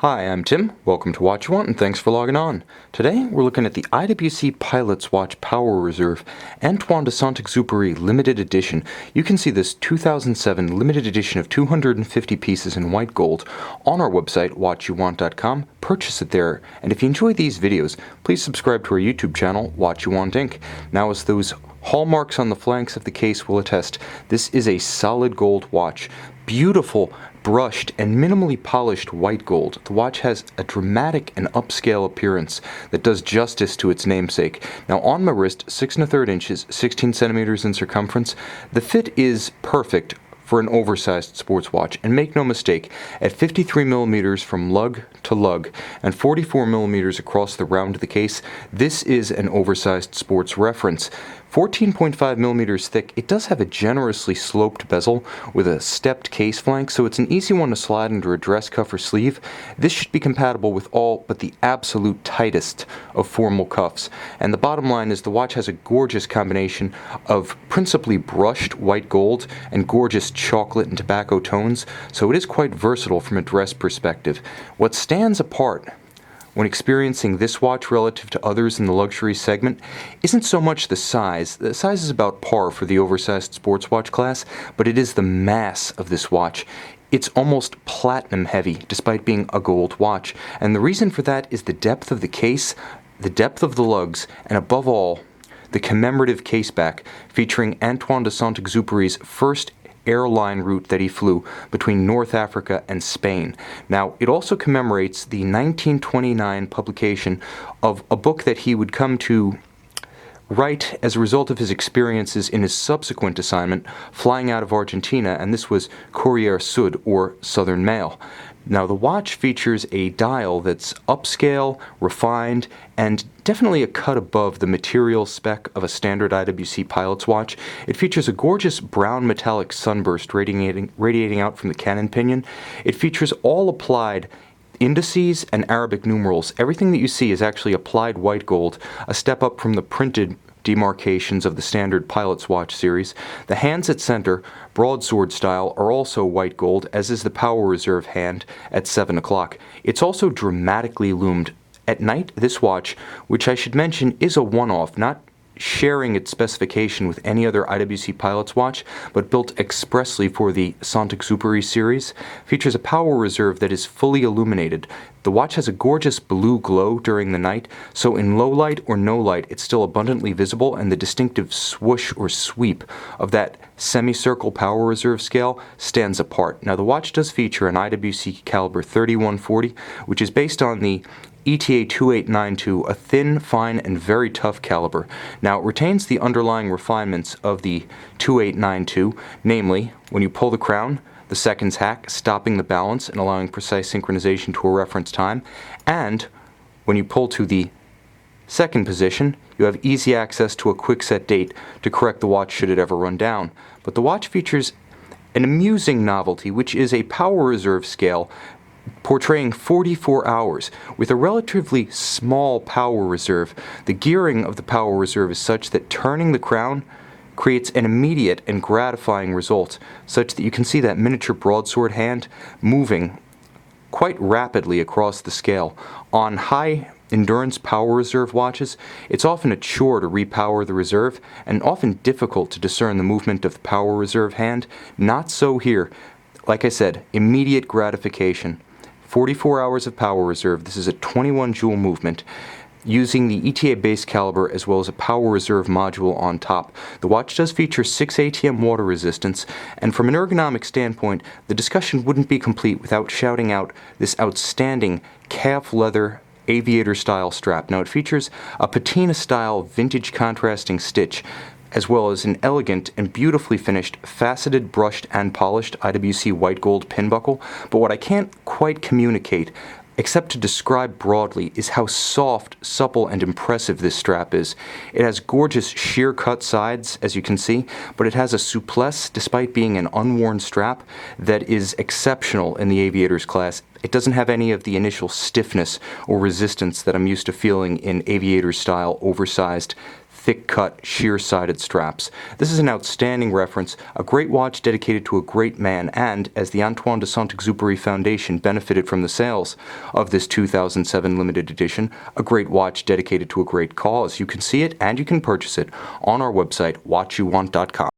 Hi, I'm Tim. Welcome to Watch You Want, and thanks for logging on. Today, we're looking at the IWC Pilot's Watch Power Reserve Antoine de Saint-Exupery Limited Edition. You can see this 2007 limited edition of 250 pieces in white gold on our website, watchyouwant.com. Purchase it there, and if you enjoy these videos, please subscribe to our YouTube channel, Watch You Want Inc. Now, as those hallmarks on the flanks of the case will attest, this is a solid gold watch. Beautiful, brushed, and minimally polished white gold. The watch has a dramatic and upscale appearance that does justice to its namesake. Now, on my wrist, 6 1/3 inches, 16 centimeters in circumference, the fit is perfect for an oversized sports watch, and make no mistake, at 53 millimeters from lug to lug and 44 millimeters across the round of the case, this is an oversized sports reference. 14.5 millimeters thick, it does have a generously sloped bezel with a stepped case flank, so it's an easy one to slide under a dress cuff or sleeve. This should be compatible with all but the absolute tightest of formal cuffs. And the bottom line is the watch has a gorgeous combination of principally brushed white gold and gorgeous chocolate and tobacco tones, so it is quite versatile from a dress perspective. What stands apart when experiencing this watch relative to others in the luxury segment isn't so much the size. The size is about par for the oversized sports watch class, but it is the mass of this watch. It's almost platinum heavy, despite being a gold watch. And the reason for that is the depth of the case, the depth of the lugs, and above all, the commemorative caseback featuring Antoine de Saint-Exupery's first airline route that he flew between North Africa and Spain. Now, it also commemorates the 1929 publication of a book that he would come to write as a result of his experiences in his subsequent assignment flying out of Argentina, and this was Courrier Sud, or Southern Mail. Now, the watch features a dial that's upscale, refined, and definitely a cut above the material spec of a standard IWC pilot's watch. It features a gorgeous brown metallic sunburst radiating out from the cannon pinion. It features all applied indices and Arabic numerals. Everything that you see is actually applied white gold, a step up from the printed demarcations of the standard pilot's watch series. The hands at center, broadsword style, are also white gold, as is the power reserve hand at 7 o'clock. It's also dramatically loomed. At night, this watch, which I should mention is a one-off, not sharing its specification with any other IWC pilot's watch, but built expressly for the Saint-Exupery series, features a power reserve that is fully illuminated. The watch has a gorgeous blue glow during the night, so in low light or no light, it's still abundantly visible, and the distinctive swoosh or sweep of that semicircle power reserve scale stands apart. Now, the watch does feature an IWC Calibre 3140, which is based on the ETA2892, a thin, fine, and very tough caliber. Now, it retains the underlying refinements of the 2892, namely, when you pull the crown, the seconds hack, stopping the balance and allowing precise synchronization to a reference time, and when you pull to the second position, you have easy access to a quick set date to correct the watch should it ever run down. But the watch features an amusing novelty, which is a power reserve scale portraying 44 hours. With a relatively small power reserve, the gearing of the power reserve is such that turning the crown creates an immediate and gratifying result, such that you can see that miniature broadsword hand moving quite rapidly across the scale. On high endurance power reserve watches, it's often a chore to repower the reserve, and often difficult to discern the movement of the power reserve hand. Not so here. Like I said, immediate gratification. 44 hours of power reserve. This is a 21 joule movement using the ETA base caliber as well as a power reserve module on top. The watch does feature 6 ATM water resistance, and from an ergonomic standpoint, the discussion wouldn't be complete without shouting out this outstanding calf leather aviator style strap. Now, it features a patina style vintage contrasting stitch, as well as an elegant and beautifully finished, faceted, brushed, and polished IWC white gold pin buckle. But what I can't quite communicate, except to describe broadly, is how soft, supple, and impressive this strap is. It has gorgeous sheer cut sides, as you can see, but it has a souplesse, despite being an unworn strap, that is exceptional in the aviators class. It doesn't have any of the initial stiffness or resistance that I'm used to feeling in aviator style, oversized, thick-cut, sheer-sided straps. This is an outstanding reference, a great watch dedicated to a great man, and, as the Antoine de Saint-Exupery Foundation benefited from the sales of this 2007 limited edition, a great watch dedicated to a great cause. You can see it and you can purchase it on our website, watchyouwant.com.